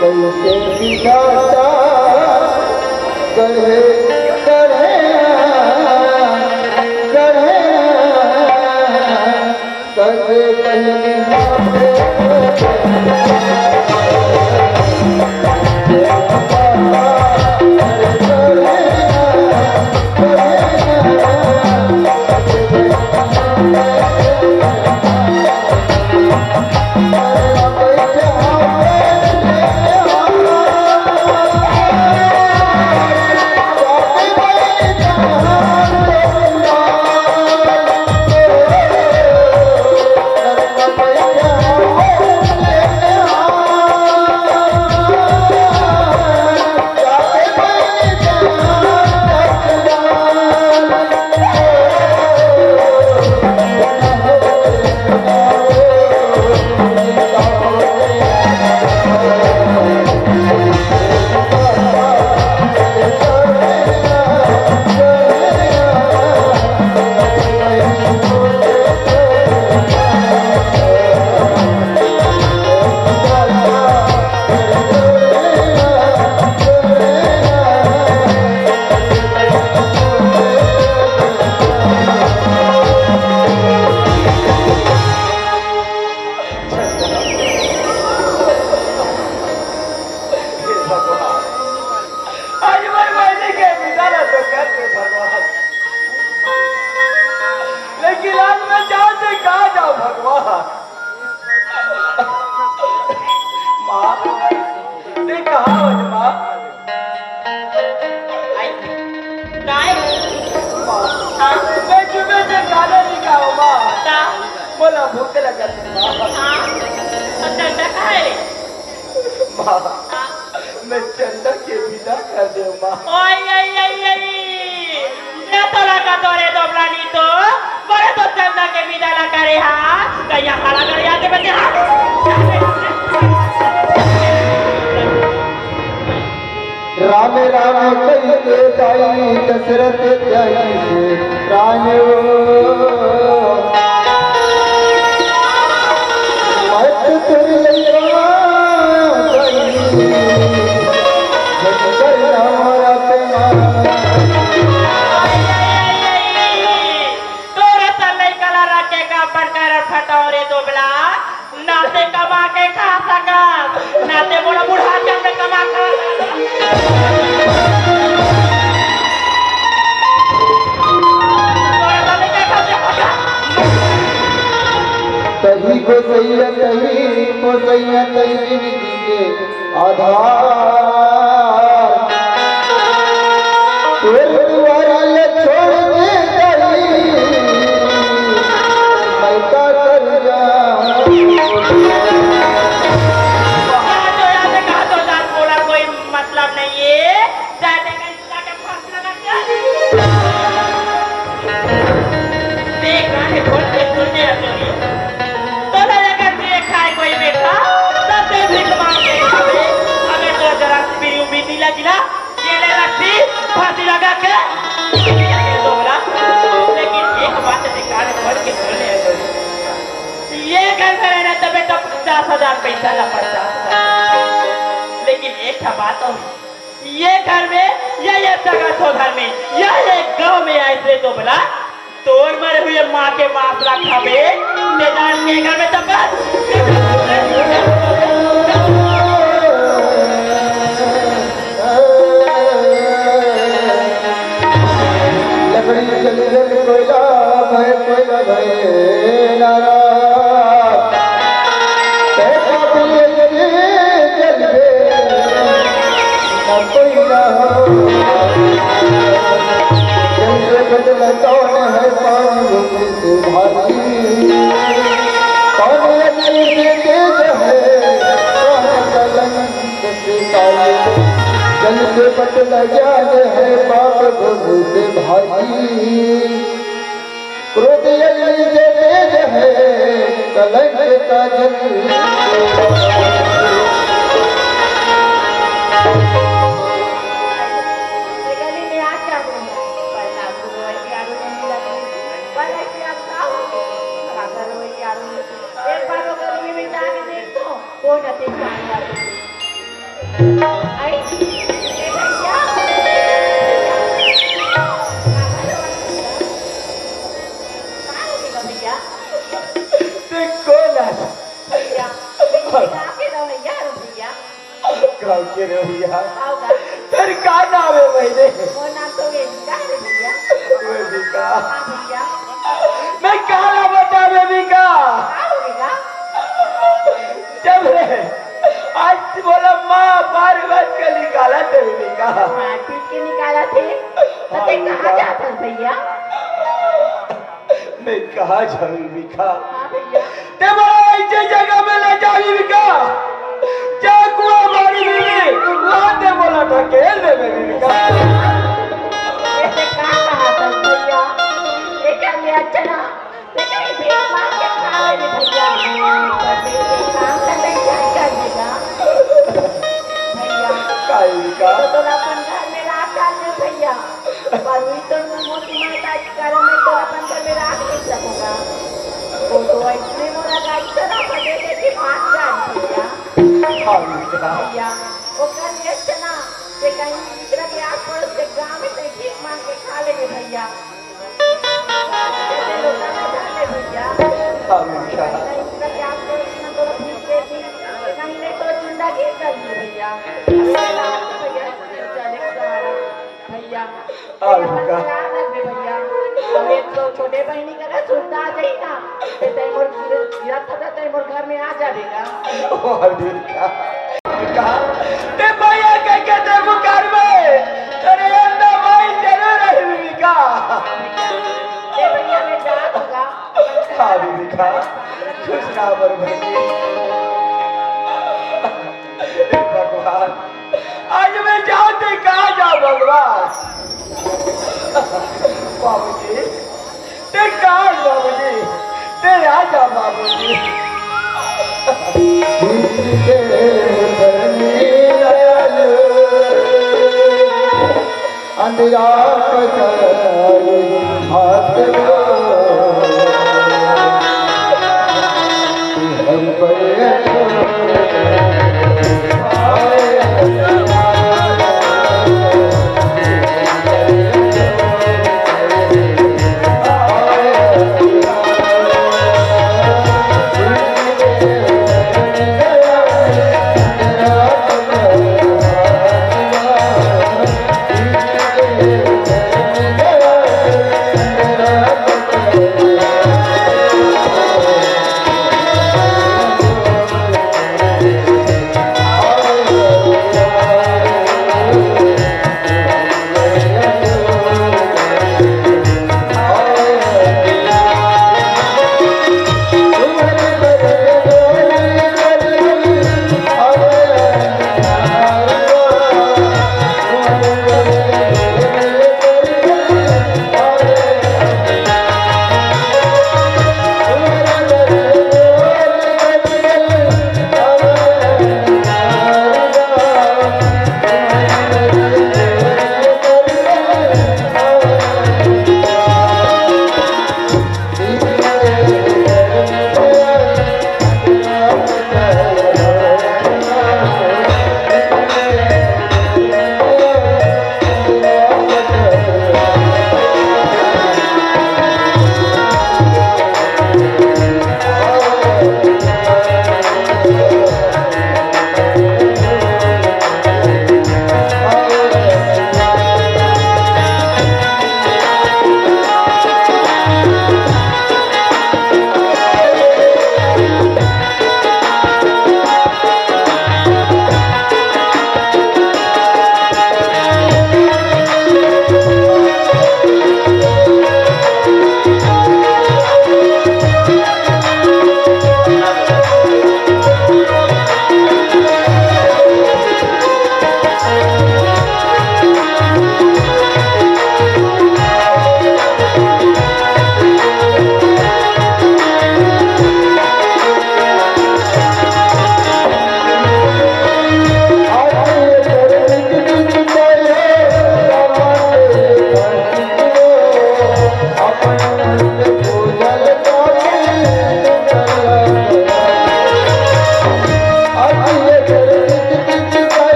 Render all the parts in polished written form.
कैसे विधाता गढ़े गढ़े गढ़े गढ़े पहली बोला भूख लगा मैं चंदा के बिना कर दे माँ तोरे दोबलानी तो बड़े तो चंदा के विदा ला करे हाँ कहीं खड़ा कर याद बच्चे राम राम कहिए जाई दशरथ जाई से राम मत कर लैया हमारा तोरा तले कला रखेगा बनकर फटोरे दोबला नाते कमा के खा सका नाते बड़ा बुढ़ा जब कमा खा तही को सैया तही जिंदगी के आधार तेरे द्वारा ले छोड़ दे गई मैं क्या कर जा बोला कोई मतलब नहीं है जाने का जाके फांस लगा देख रहा है बोल के सुनने रखोगी फांसी लगा के लेकिन एक बात निकाल पड़ के बोले ये घर में रहना तो बेटा 50,000 पैसा ला 50,000 लेकिन एक बात और ये घर में या ये जगह तो घर में या एक गांव में ऐसे तो बोला तोड़ मरे हुए माँ के माफ रखा बे मैदान के घर में तो बस कोयला भय नारा कोयला बदला कौन है पानी से भारी कौन से तेज है कौन कलंक से काले जल से बदला जान है पाप गुरु से भारी क्रोध यज्ञ से तेज है कलंक का जल आई ए भैया भैया ते कोण आहे? भैया भैया के दो भैया भैया गाव के रे भैया आओगा तर का नाव आहे महिने वो नाम तो वेदिका है भैया वेदिका हाँ भैया मैं काला बता वेदिका क्या होगा जब रे आज बोला माँ बार बार के निकाला थे वेदिका हाँ पीट के निकाला थे तो ते कहाँ जाता भैया मैं कहा जाऊँ वेदिका हाँ भैया ते बोला ऐसे जगह में ले जा वेदिका जा कुआं मारी बीवी वहाँ ते बोला था खेल दे वेदिका ऐसे कहा था भैया ये क्या ले अच्छा ना ते कहीं भेज मार के खा ले भैया काम करने क्या देगा भैया काय वेदिका तो अपन घर में रात डालने भैया पर हुई तो मोटी माता के कारण मैं तो अपन घर में रात नहीं सकूंगा तो ऐसे मोरा गाय चला पड़े कि भाग जाए भैया हाँ वेदिका भैया वो कर ये चना ते कहीं दूसरा के आस पड़ोस के गांव में से भीख मांग के खा लेंगे भैया ऐसे लोग ना जाने भैया हाँ वेदिका कहीं दूसरा के आस पड़ोस में तो भीख दे दी कहीं नहीं तो जिंदा गिर कर दी भैया भैया चले सहारा भैया अपन याद रख भैया अब एक तो छोटे बहनी का सुनता आ जाई ना ते तैमूर गिरा था तैमूर घर में आ जाएगा ते भैया के ते मुकार में तेरे अंदर भाई जरूर है विका ये भैया में जात होगा हाँ विका खुश खबर भई भगवान आज मैं जाऊं ते कहाँ जाऊं भगवान बाबूजी ते कहाँ बाबूजी ते आ जा बाबूजी अंधिया हाथ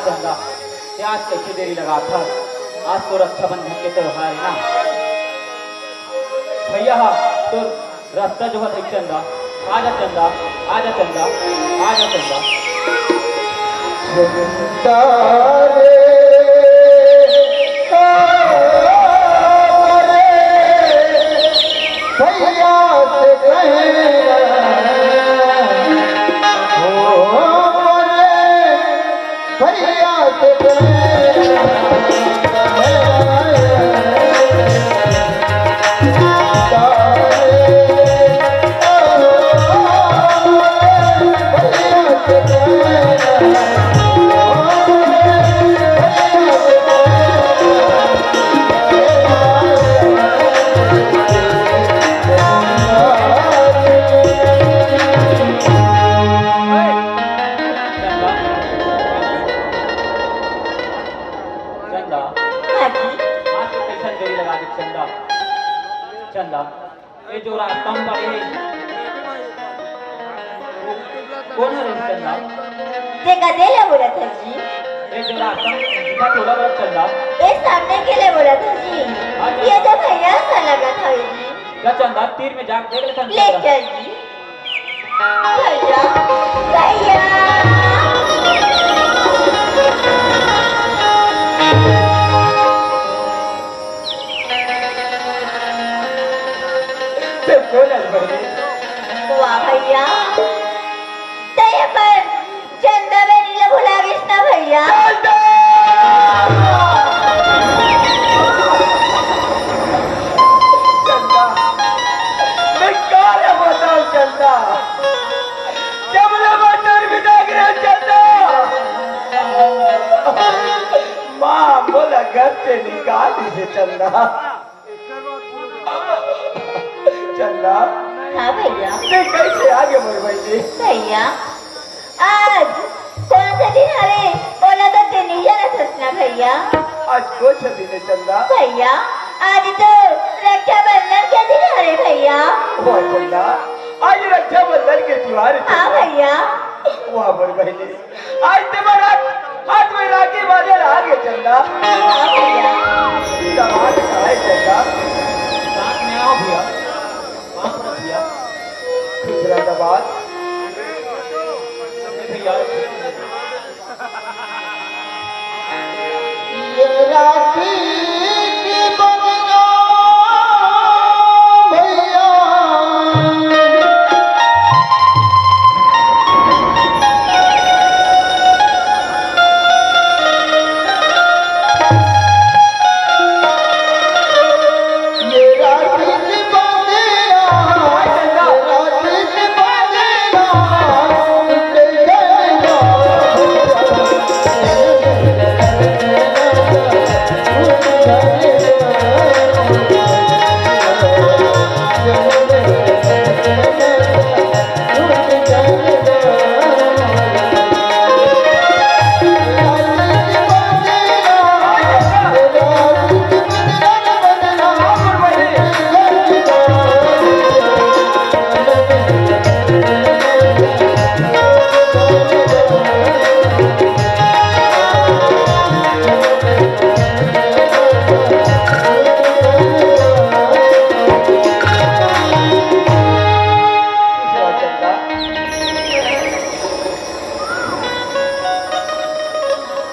चंदा ये आज कैसे देरी लगा था। आज तो रक्षाबंधन के त्योहार है ना भैया। हाँ तो रास्ता जो है चंदा, आजा चंदा, आजा चंदा, आजा चंदा। भैया से भैया चंदा हाँ जी आज तो कैसा देरी लगा दी चंदा। चंदा ये जो रास्ता में पड़े है कौन है रे चंदा? ते गधेला बोला था जी। ये जो रास्ता में थोड़ा बहुत चंदा ये सामने के लिए बोला था जी। ये तो भैया सा लगा था जी। क्या चंदा तीर में जाके देख ले ले चंदा। चल जी भैया भैया। वाह भैया ते पर चंदा बेनीला भुला गईस ना भैया। चंदा मैं क्या बताऊं चंदा, जब लबाटर बिना गिरे चंदा माँ बोला घर से निकाल दीजिए चंदा। चंदा हाँ भैया मैं कैसे आगे बढ़ भाई भैया आज कौन सा दिन हरे बोला तो ते नहीं जाना था भैया। आज कुछ दिन है चंदा। भैया आज तो रक्षाबंधन के दिन हरे भैया। वाह चंदा आज रक्षाबंधन के त्योहार है हाँ चंदा। भैया वाह बड़ी बहनी आज तुम्हारा हाथ में राखी बाजार आ गए चंदा। हाँ भैया दामाद कहाँ है चंदा? साथ में आओ भैया, वहाँ पर भैया। दूसरा दामाद भैया ये राखी की बंधना भैया ये राखी की बंधना राखी की बंधना ले जाएगा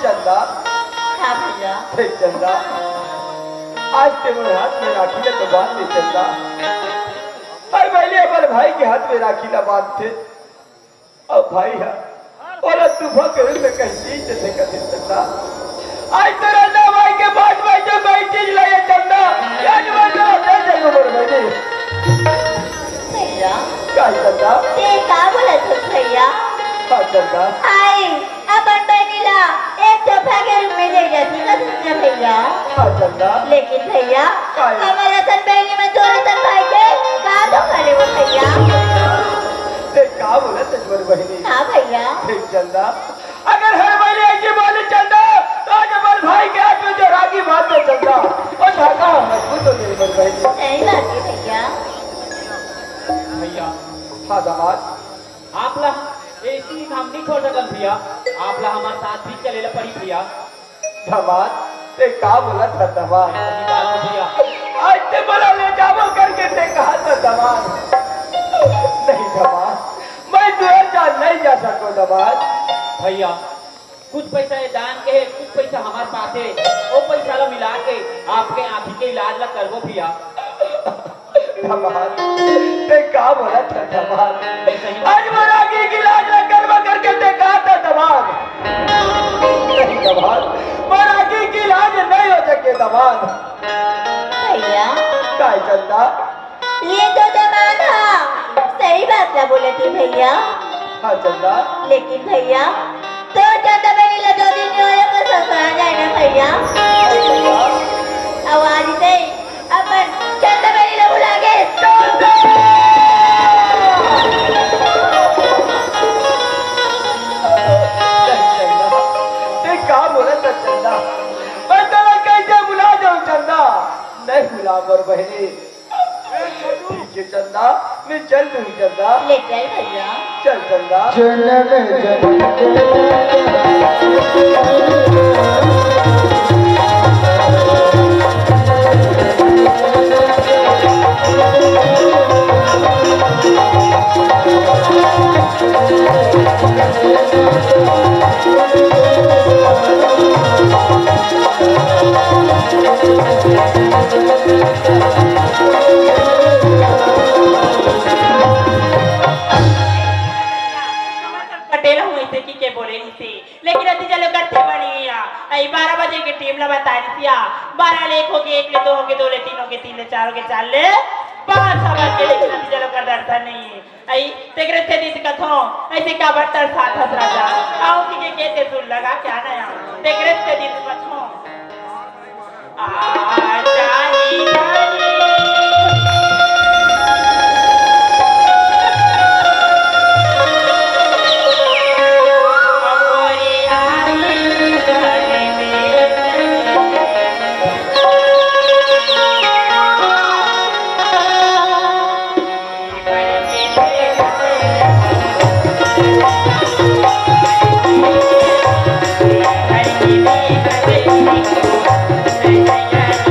चंदा हाँ भैया हे चंदा आज तेरे हाथ में राखी का तो बांध दे चंदा। हर पहले अपने भाई के हाथ में राखी का बांधते और भाई है और तूफा के रूप में कहीं चीज से कहते चंदा। आज तेरा ना भाई के पास भाई जो कोई चीज लगे चंदा आज बंदा दे देंगे मेरे भाई। भैया क्या चंदा? ते का बोला था भैया। हाँ चंदा आई अपन बनीला एक तोहफा के रूप में ले जाती का दूसरा भैया। हाँ चंदा लेकिन भैया काय? हमारा तन बहनी में तोरा तन भाई के का दो करे वो भैया। ते का बोला तेरे बहनी? हाँ भैया हे चंदा अगर हर महीने ऐसी बोले चंदा तो आज हमारे भाई के हाथ में जो राखी बांध दे चंदा और धागा मजबूत हो मेरी बड़ी बहनी। सही बात है भैया। भैया हाँ दामाद आपला ऐसी काम नहीं छोड़ सकल भैया। आप ला हमारे साथ भी चले ला पड़ी भैया। दमाद ते का बोला था दमाद? सही बात है भैया। आज ते बोला ले जाओ करके ते कहा था दमाद। नहीं दमाद, मैं तुझे जान नहीं जा सको दमाद। भैया कुछ पैसा ये दान के है, कुछ पैसा हमारे पास है, वो पैसा ला मिला के आपके आँखी के इलाज ला करबो भैया। दमाद ते का बोला था दमाद? सही आज मरा की इलाज न करवा करके ते कहा था दमाद। नहीं दमाद, मरा की इलाज नहीं हो सके दमाद। भैया काय चंदा? ये तो जमाना सही बात ना बोले थे भैया, हाँ चंदा। लेकिन भैया तो चंदा बनी ला 2 दिन में और अपना ससुराल जाए ना भैया। आवाज दे अपन चंदा बनी ला बुला के ते का बोला था चंदा? मैं तेरा कैसे बुला जाऊं चंदा? नहीं बुला पर बहनी। ठीक है चंदा, मैं चल दूंगी चंदा। ले चल भैया। चल चंदा। पटेल हूँ इसे की के बोले नहीं थे, लेकिन अति चलो करते बनी या आई 12 बजे की टीम ला बताई थी या 12 ले 1 हो गए 1 ले 2 हो गए 2 ले 3 हो गए 3 ले 4 हो गए 4 ले 5 समझ के, लेकिन अति चलो कर दर्शन नहीं है आई तेरे से दी कथो ऐसे का बर्तर साथ हस राजा आओ की के ते सुन लगा क्या ना यार तेरे से दी कथो आ जानी जानी Yeah.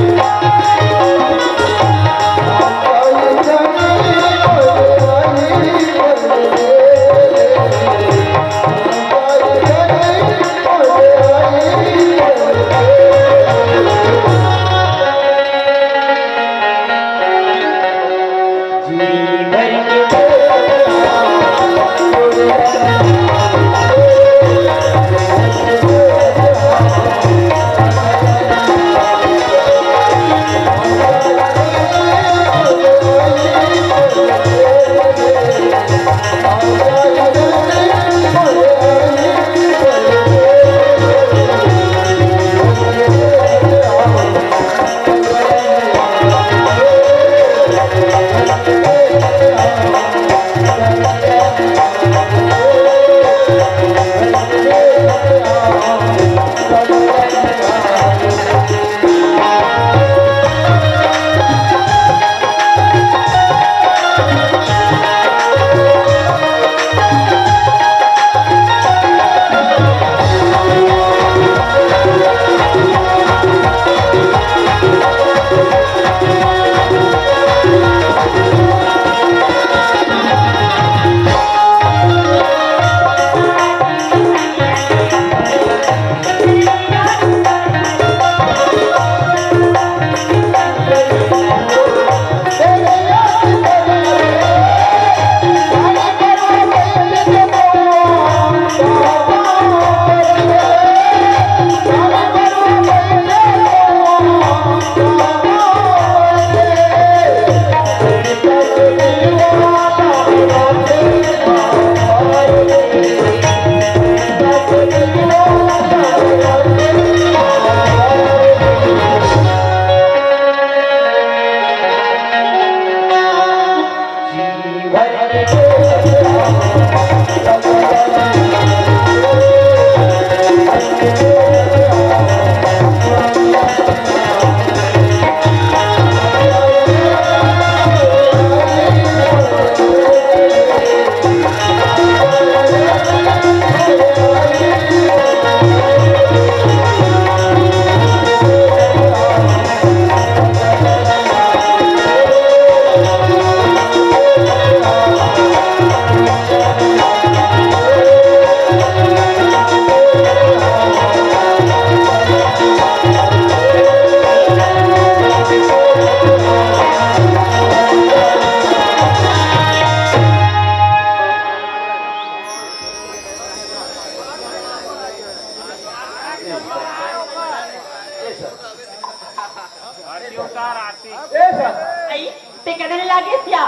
आई ते कदने लागे क्या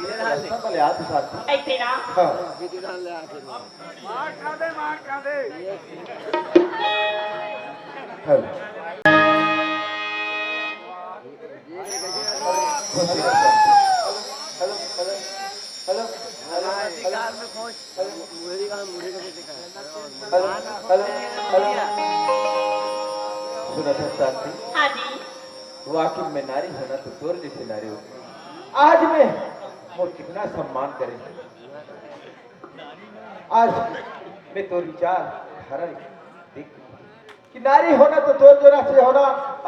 रास्ता पहले हाथ साथी ऐसे ना हाँ हेलो हेलो हेलो सुना था शांति हाँ जी वाकई में नारी होना तो तोर जैसे नारी हो आज मैं वो कितना सम्मान करे आज मैं तो विचार धारा देख कि नारी होना तो तोर जोरा से होना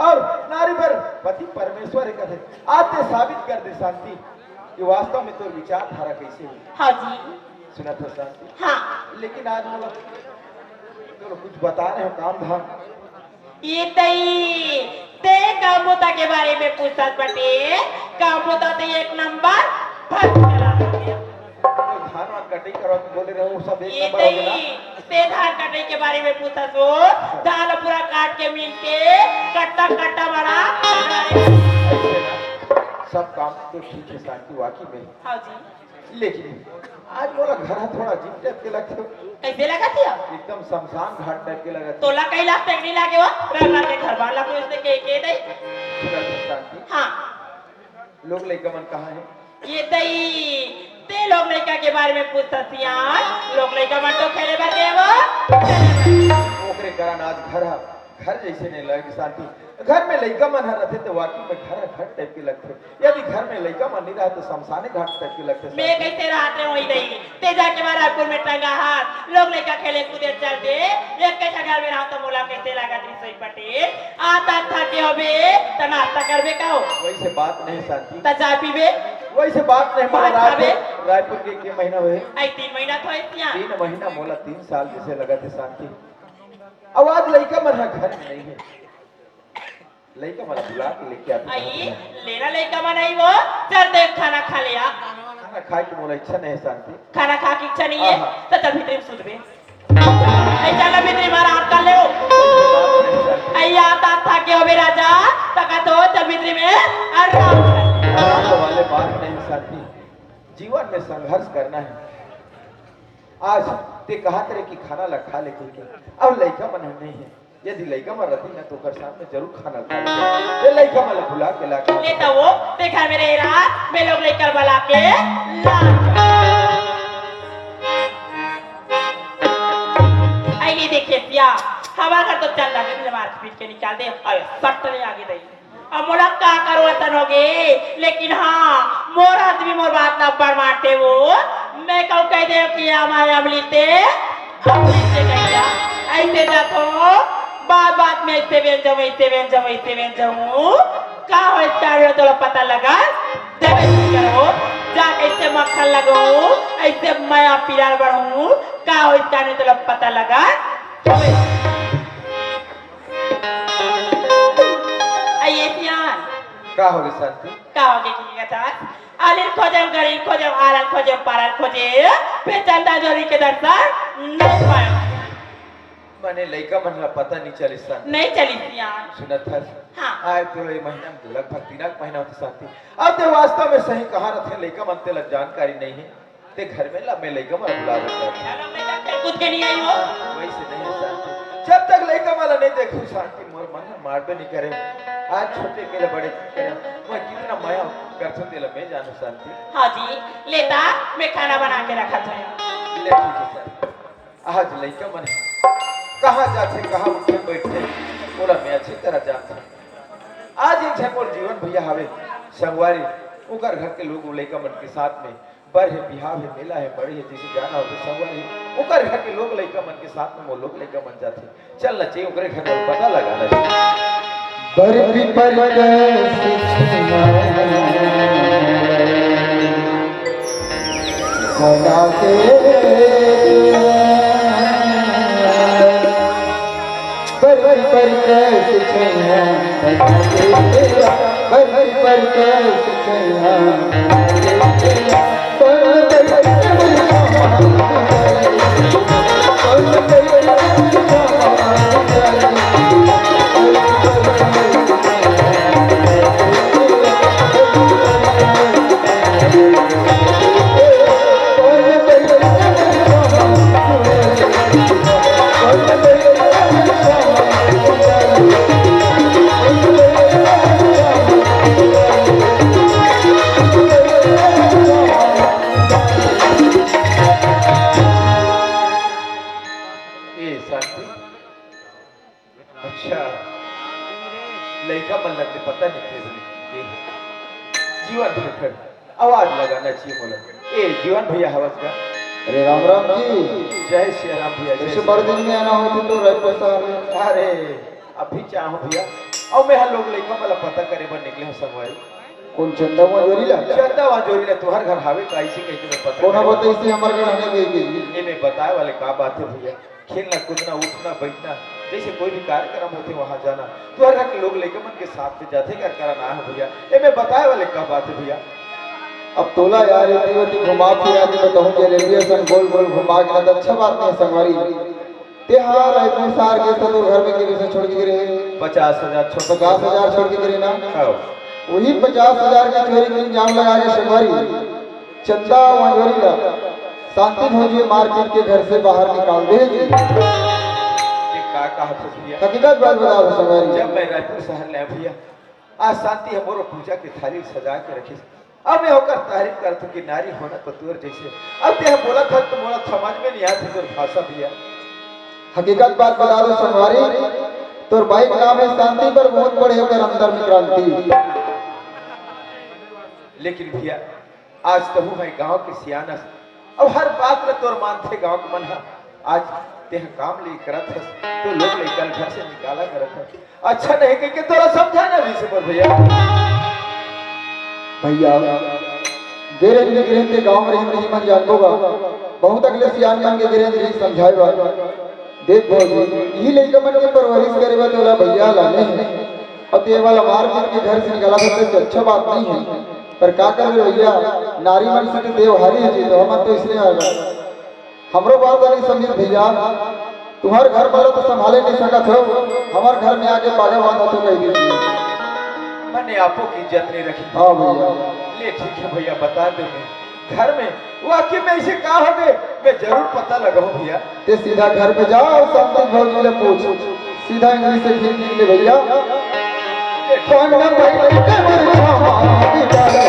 और नारी पर पति परमेश्वर है कहते आज ते साबित कर दे शांति कि वास्तव में तो विचार धारा कैसे हुई हाँ जी सुना था शांति हाँ लेकिन आज हम लोग तो कुछ बता रहे हो काम धाम ये तई ते कामोता के बारे में पूछता बटे कामोता ते एक नंबर फर्स्ट क्लास हो गया धान वान कटिंग करो तो बोले रहे वो सब एक ये नंबर हो गया तई ते धान कटाई के बारे में पूछता तो धान पूरा काट के मिल के कट्टा कट्टा बड़ा ऐसे ना सब काम तो ठीक है शांति वाकई में हाँ जी लेकिन आज बोला घर थोड़ा अजीब टाइप के लगते हो कैसे लगा थी एकदम शमशान घाट टाइप के लगा तोला कई लाख तक नहीं लागे वो रंगा के घर वाला को इसने के दे शांति हाँ लोग लड़का मन कहाँ है ये तई ते लोग लड़का के बारे में पूछता सिया लोग लड़का मन तो खेले भर गए वो ओकरे कारण आज घर जैसे नहीं लगे शांति घर में लड़का मन रहते तो वाकई में घर टाइप के लगते यदि घर में लड़का मन नहीं रहा तो शमशाने घाट टाइप के लगते मैं कैसे रहते वही नहीं ते जाके महाराजपुर में टंगा हाथ लोग लड़का खेले कूदे चलते एक कैसा घर में रहा तो बोला कैसे लगा त्रिसोई पटेल आता था के होबे त नाश्ता करबे का हो वैसे बात नहीं शांति त चाय पीबे वैसे बात नहीं बात मोला खाबे? रायपुर के महीना हुए आई 3 महीना तो ऐसिया 3 महीना मोला 3 साल जैसे लगा थे शांति आवाज लड़का मन घर में नहीं है लड़का मन बुला के लेके आते आई लेना लड़का मन आई वो चल दे खाना खा लिया खाना खाए की मोला इच्छा नहीं है शांति खाना खा की इच्छा नहीं है आहा। तो चल भीतर में सुत बे आई चल भीतर मारा हाथ कर ले आई आता था के होबे राजा तका तो चल भीतर में आराम कर आराम वाले बात नहीं शांति जीवन में संघर्ष करना है आज ते कहा करे कि खाना ला खा ले के अब लड़का मन नहीं है यदि लड़का मन रहती ना तो कर सामने जरूर खाना खा ले ये लड़का मन बुला के ला के ले तो वो देखा मेरे रहा मैं लोग लेकर बुला के ला आई देखिए पिया हमारा घर तो चल रहा है मार पीट के निकाल दे और सट ले आगे दे अब मोला का करो तन होगे लेकिन हाँ मोर आदमी मोर बात ना पर मारते वो मैं कहूँ कह दे कि हमारे अमलीते कहिया ऐसे जातो बात में ऐसे बेन जाऊँ का हो इसका तो पता लगा देवे करो जा कैसे मक्खन लगाऊं ऐसे माया पिरार बढ़ूं का हो इसका तो पता लगा आइए सियान का होगे शांति का होगे की कथा आलिर खोजम गरीब खोजम आरल खोजम पारल खोजे पे चंदा जोरी के दर्शन नहीं पाया मैंने लड़का मन ला पता नहीं चली शांति नहीं चली सियान सुना था हाँ आए तो ये महीना में लगभग 3 महीना होता शांति अब ते वास्तव में सही कहाँ रहते लड़का मन ते लग जानकारी नहीं है ते घर में ला मैं लड़का मन बुला देता कुछ के नहीं आई हो वैसे नहीं है शांति जब तक लड़का वाला नहीं देखूं शांति मोर मन मारबे नहीं करे आज छोटे के बड़े करे मैं कितना माया करथूं तेला मैं जानू शांति हाँ जी लेता मैं खाना बना के रखा था ले ठीक है सर आज लड़का मन कहाँ जाते कहाँ उठे बैठे बोला मैं अच्छी तरह जानता आज एक झन मोर जीवन भैया हवे संगवारी उकर घर के लोग लड़का मन के साथ में बर है बिहाव है मेला है बड़ी है जैसे जाना हो तो संगवारी उकर घर के लोग लड़का मन के साथ में वो लोग लड़का मन जाते चल ना चाहिए उकरे घर में पता लगाना चाहिए बर पर अच्छा लड़का मन लगते पता नहीं थे जीवन भर आवाज लगाना चाहिए बोला ए जीवन भैया हवस का अरे राम राम जी। जय श्री राम भैया जैसे बड़े दिन में आना होती तो रात पैसा अरे अभी चाहूँ भैया और मैं हर लोग लड़का वाला पता करे बन निकले हो संगवारी कौन चंदा मजूरी ला चंदा वहाँ जोरी ले तुम्हारे घर हावे का ऐसे कहीं तुम्हें पता कोना बताई से हमारे घर आने गई गई ये मैं बताए वाले का बात है भैया खेलना कूदना उठना बैठना जैसे कोई भी कार्यक्रम होते वहाँ जाना तुम्हारे घर के लोग लेकर मन के साथ में जाते क्या कराना है भैया ये मैं बताए वाले का बात है भैया अब तोला यार इतनी बड़ी घुमा फिरा के बताऊं के लिए सन गोल गोल घुमा के तो अच्छा बात नहीं संगवारी त्योहार इतने सार के तो घर में के से छोड़ के गिरे 50,000 छोटा 50,000 छोड़ के गिरे ना हाँ वही 50,000 की चोरी की इल्जाम लगा के संगवारी चंदा मजूरी ला शांति भोजी मार्केट के घर से बाहर निकाल देगी ये का कहा था भैया हकीकत बात बता दो संगवारी जब मैं रायपुर शहर ले भैया आज शांति हमारो पूजा की थाली सजा के रखी अब मैं होकर तारीफ करता कि नारी होना पतुअर जैसे अब तेरा बोला था तो मोला समझ में नहीं आती तोर भाषा भैया हकीकत बात बता दो संगवारी तोर बाइक नाम है शांति पर बहुत बड़े होकर अंदर में क्रांति लेकिन भैया आज तो हूँ मैं गांव के सियाना अब हर बात में तोर मानते गांव के मन आज तेह काम ले करत है तो लोग ले कल घर से निकाला करत है अच्छा नहीं कह के तोरा समझाना भी से पर भैया भैया गिरेंद्र गिरेंद्र गांव में रहने ही मन जान होगा बहुत अगले सियान मन के गिरेंद्र ही समझाएगा देख भौजी यही लड़का मन के परवरिश करेगा तोला भैया लाने हैं अब ये वाला मार्केट के घर से निकाला तो अच्छा बात नहीं है पर क्या कर भैया नारी मन से देवहारी है जी तो हम तो इसलिए आएगा हमरो बात नहीं समझ भैया तुम्हारे घर वाला तो संभाले नहीं सकत हो हमारे घर में आके पागा बांधा तो कह दीजिए मैंने आपको की इज्जत नहीं रखी हाँ भैया ले ठीक है भैया बता दे मैं घर में वाकई में ऐसे कहा हो गए मैं जरूर पता लगाऊं भैया ते सीधा घर पे जाओ और शांति भौजी ले पूछ सीधा इंग्लिश से ठीक निकले भैया कौन ना भाई के मरवा बिचारे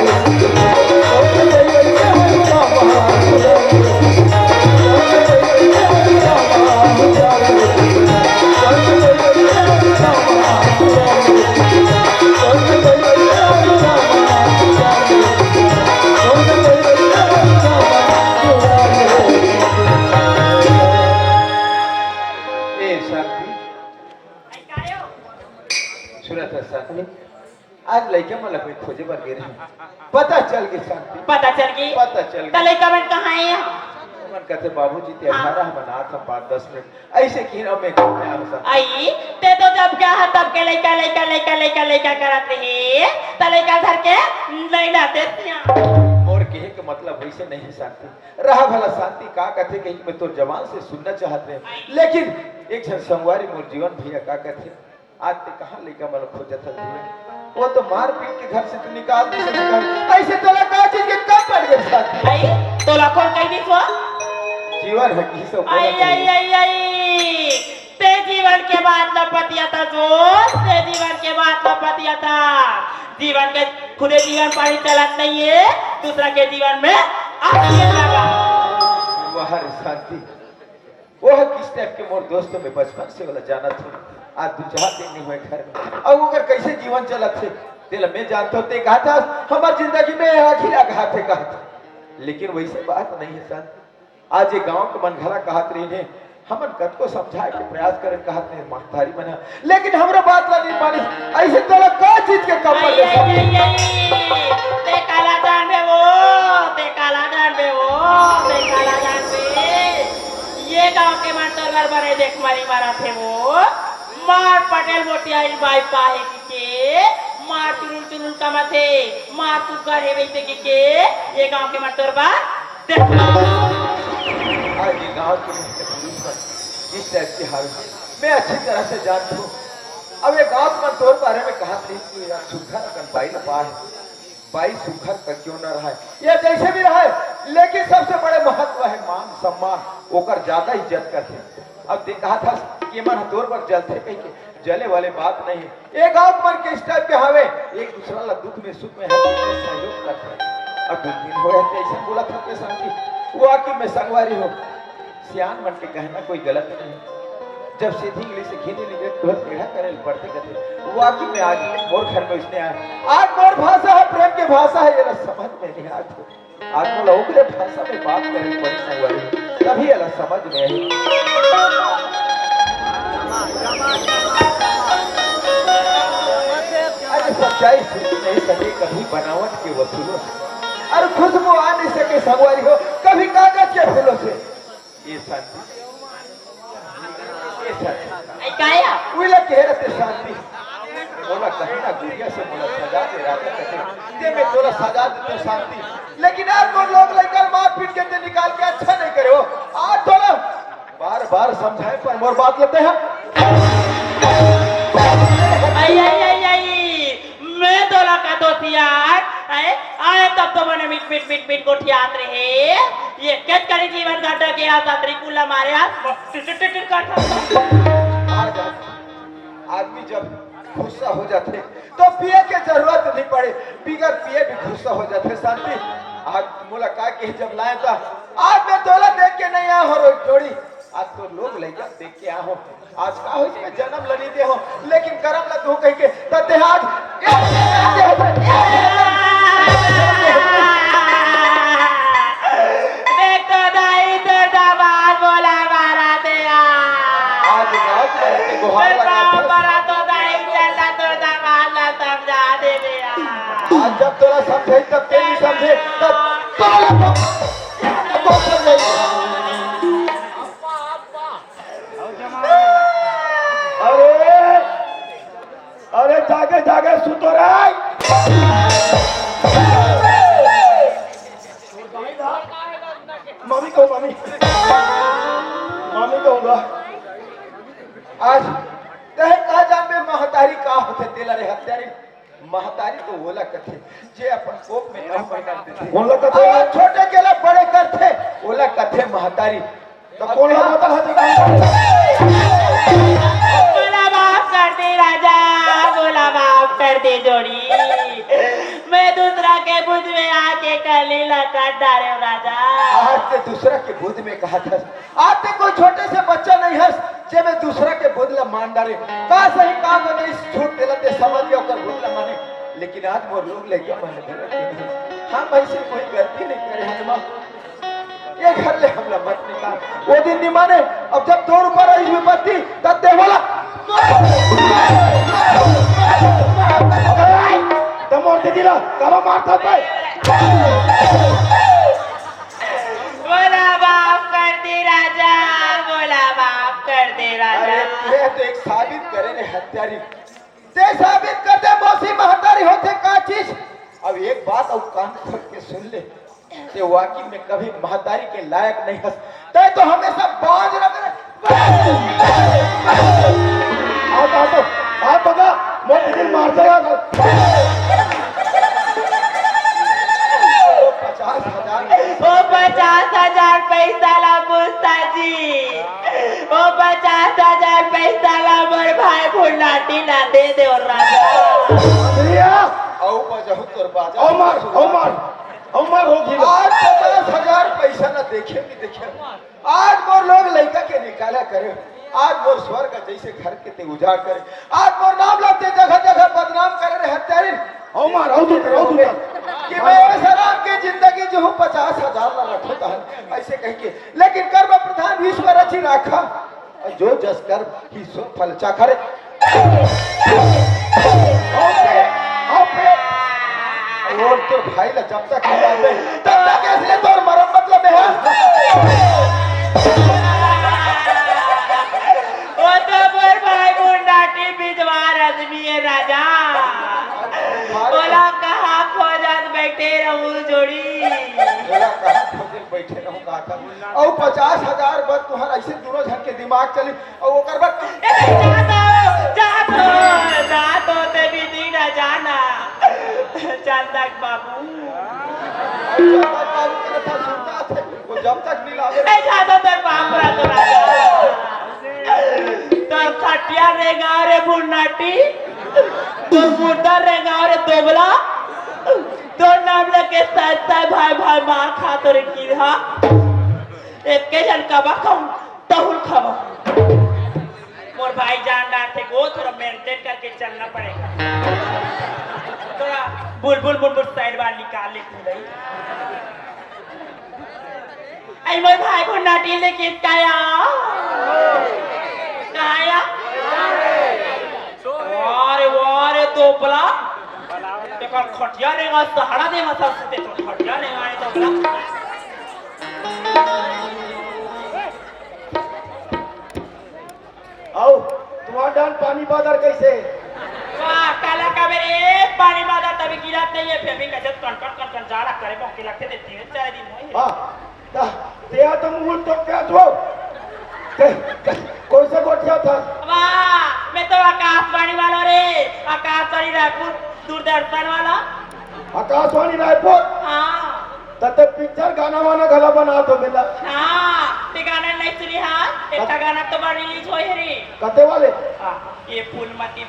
आज लड़के में लगे खोजे पर गिरे पता चल गई शांति पता चल गई तले कमेंट कहाँ है मन कहते बाबूजी ते 18 बना था 5-10 मिनट ऐसे की ना मैं कहते हैं आई ते तो जब क्या है तब के लड़का करत रही तले का घर के लैला देती और कहे के मतलब वैसे नहीं शांति रहा भला शांति का कहते कहीं मैं तो जवान से सुनना चाहते हैं लेकिन एक जन संगवारी मोर जीवन भैया का कहते आज ते कहां लेकर मतलब खोजत है वो तो मार पीट के घर से तो निकाल दी ऐसे तो लगा चीज के कब पड़ गए साथी आई तो लाखों कह दी तो जीवन है की सब आई ते जीवन के बाद लपतिया था जो ते जीवन के बाद लपतिया था जीवन के खुदे जीवन पानी चलत नहीं है दूसरा के जीवन में आगे लगा वह शांति वो किस टाइप के मोर दोस्तों में बचपन से वाला जाना था आज 2-4 दिन नहीं हुए घर में अब अगर कैसे जीवन चला थे तेल मैं जानता होते कहा था हमारी जिंदगी में आखिर आघात है कहा था लेकिन वैसे बात नहीं है शांति आज ये गांव के मन घला कहत रही ने हमन कत को समझाए के प्रयास करे कहत ने महतारी बना लेकिन हमरा बात ला नहीं मानी ऐसे तोला का चीज के कम पर ते काला जान में वो ते काला जान में वो ते काला जान में ये गांव के मन तो घर बने देख मारी मारा थे वो मार पटेल मोटिया इन बाई पाहे के मार चुरुल का मथे मार तू करे वैसे के ये गांव के मन तो देख आज ये गांव के इस टाइप की हाल मैं अच्छी तरह से जानता हूँ अब ये गांव के तौर बारे में कहा थी कि सुखा रकन बाई न पाए बाई सुखा कर क्यों न रहा है ये जैसे भी रहा है लेकिन सबसे बड़े महत्व है मान सम्मान ओकर ज्यादा इज्जत करते अब कहा था कि मन तौर पर जलते कहीं के जले वाले बात नहीं एक गांव पर के इस टाइप के हवे एक दूसरा ला दुख में सुख में सहयोग करते हैं अब 2 दिन हो गए ऐसा बोला था के शांति वो आके मैं संगवारी हो सियान मन के कहना कोई गलत नहीं जब सीधी इंग्लिश से खेलने लगे तुरंत टेढ़ा करे पड़ते करते वाकई में आज मोर घर में उसने आया आज मोर भाषा है प्रेम की भाषा है ये समझ में नहीं आज मोला ओकरे भाषा में बात करे पड़ी संगवारी तभी ये समझ में आई अरे सच्चाई सूझ नहीं सके कभी बनावट के वसूलों से और खुशबू आ नहीं सके संगवारी हो कभी कागज के फूलों से ये शांति काया उइला कह रहे शांति मोला कहीं ना गुड़िया से मोला सजा दे रहा था ते मैं तोला सजा देते शांति लेकिन आज तो लोग लेकर मार पीट के ते निकाल के अच्छा नहीं करे हो आज तोला बार बार समझाए पर मोर बात लेते हैं आई आई आई आई मैं तोला का दोस्तिया आए तब तो मैंने मिट मिट मिट मिट को ठियात रहे ये कैद करे जीवन घाटा के आता त्रिकुला मारे हाथ टिट काटा आदमी जब गुस्सा हो जाते तो पिए के जरूरत नहीं पड़े बिगर पिए भी गुस्सा हो जाते शांति आज मुलाकात के जब लाया था आज मैं तोला देख के नहीं आया हो रोज जोड़ी आज तो लोग लेकर देख के आ हो आज का हो इसमें जन्म लनी दे हो लेकिन करम लग हो कह के तते आज देख तो दाई तो दामाद बोला मारा दे आज रात के गुहार लगा मारा तो दाई चला तो दामाद ला समझा दे आज जब तोरा समझे तब ते नहीं समझे तब तोरा तो समझे अरे जागे जागे सुतो रे मम्मी कहूंगा आज कहे का जान में महतारी का होते तेला रे हत्यारी महतारी तो ओला कथे जे अपन कोप में नहीं पहनाते थे ओला कथे छोटे केला बड़े करते ओला कथे महतारी तो कौन होता है बोला माफ कर दे राजा बोला माफ कर दे जोड़ी मैं दूसरा के बुध में आके कलीला काट डाले राजा आज ते दूसरा के बुध में कहा था आज ते कोई छोटे से बच्चा नहीं है जे मैं दूसरा के बुध ला मान डाले का सही काम नहीं छूट देला ते समझ गया कर बुध ला माने लेकिन आज वो लोग ले गया मैंने हम ऐसे कोई गलती नहीं करे हम ये घर ले हमला मत निकाल वो दिन नहीं माने अब जब 2 रुपया रही विपत्ति तब दे बोला तमोर दे दिला करो मारता भाई बोला माफ कर दे राजा बोला माफ कर दे राजा अरे तो एक साबित करे रे हत्यारी ते साबित कर दे मौसी महतारी होते का चीज अब एक बात और कान खोल के सुन ले ते वाकई में कभी महतारी के लायक नहीं हंस ते तो हमेशा बाज रख आप बगा मोटे दिल मार देगा 50,000 पैसा ला मुस्ताजी ओ 50,000 पैसा ला मोर भाई फुलाटी ना दे दे और राजा आओ बजाओ तोर बाजा उमर होगी आज 50,000 पैसा ना देखे भी देखे आज मोर लोग लड़का के निकाला करे आज मोर स्वर्ग जैसे घर के ते उजाड़ करे आज मोर नाम लाते जगह जगह बदनाम करे रे हत्यारी उमर कि मैं शराब की जिंदगी जो 50,000 ना रखो था ऐसे कह के लेकिन कर्म प्रधान ईश्वर अच्छी राखा जो जस कर ही सो फल चाखरे और तो भाई ला जब तक नहीं आते तब तक इसलिए तोर मरम मतलब है ओ तो मोर भाई मुंडाटी बिजवार आदमी है राजा बोला कहाँ खोजत बैठे रहूं जोड़ी बोला कहाँ खोजत बैठे रहूं का और 50,000 बद तुम्हारा ऐसे दोनों जन के दिमाग चली और वो कर बद जातो ते विधि न जाना चंदक बाबू वो जब तक नहीं लावे जातो ते बापरा तो राजा तो खटिया रे गाँव रे बुन्नाटी तो मुर्दा रे गाँव रे दोबला तो नाम लगे सस्ता भाई भाई मार खा तो रे की हा एक के जन कबा खाऊं तहुल खावा मोर भाई जान डाल थे वो थोड़ा मेंटेन करके चलना पड़ेगा। थोड़ा बुलबुल बुलबुल साइड बार निकाल ले तू नहीं। आई मोर भाई को नाटी लेके आया आया वारे तो बला देखो खटिया देगा सहारा देगा सबसे तो खटिया देगा आए तो बला आओ तुम्हारा डान पानी बादर कैसे वाह काला का मेरे पानी बादर तभी गिरा नहीं है फिर भी कैसे कन जा रहा करे मौके लगते देती है 4 दिन में हां ता तेरा तो मुंह तो क्या छो कौन सा गोठिया था वाह मैं तो आकाशवाणी वाला रे आकाशवाणी रायपुर दूरदर्शन वाला आकाशवाणी रायपुर हाँ तते पिक्चर गाना वाना गला बना तो मिला हाँ ते गाना नहीं सुनी हाँ एक गाना तो बार रिलीज हुई है रे कते वाले ये फूलमती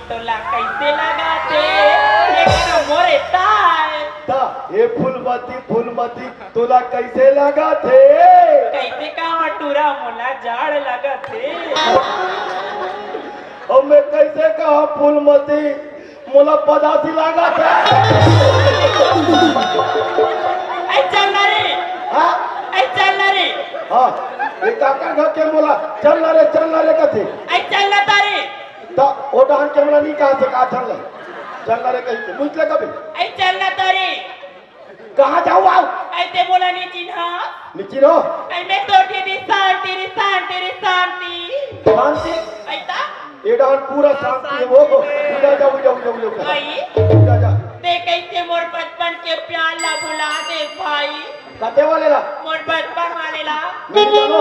तो ला कैसे लगाते ये गाना मोरे ताए ता ये फूलमती तोला कैसे लगा थे कैसे का टूरा मोला झाड़ लगा थे और मैं कैसे कहा फूलमती मोला पदासी लगा थे ऐ चल ना रे हाँ ऐ चल ना रे हाँ एक काका घर के मोला चल ना रे कथे ऐ चल ना तारे ता ओ डान के मोला नहीं कहा से का चल ना रे कहीं मुझ ले कभी ऐ चल ना तारे कहाँ जाऊँ आओ ऐसे बोला नहीं चिन्हा नीचे रहो ऐ मैं तो दी शांति शांति ऐसा ये डान पूरा शांति है वो जाओ भाई जा ते कैसे मोर बचपन के प्यार ला भुला दे भाई कते वाले ला मोर बचपन वाले ला नहीं जानो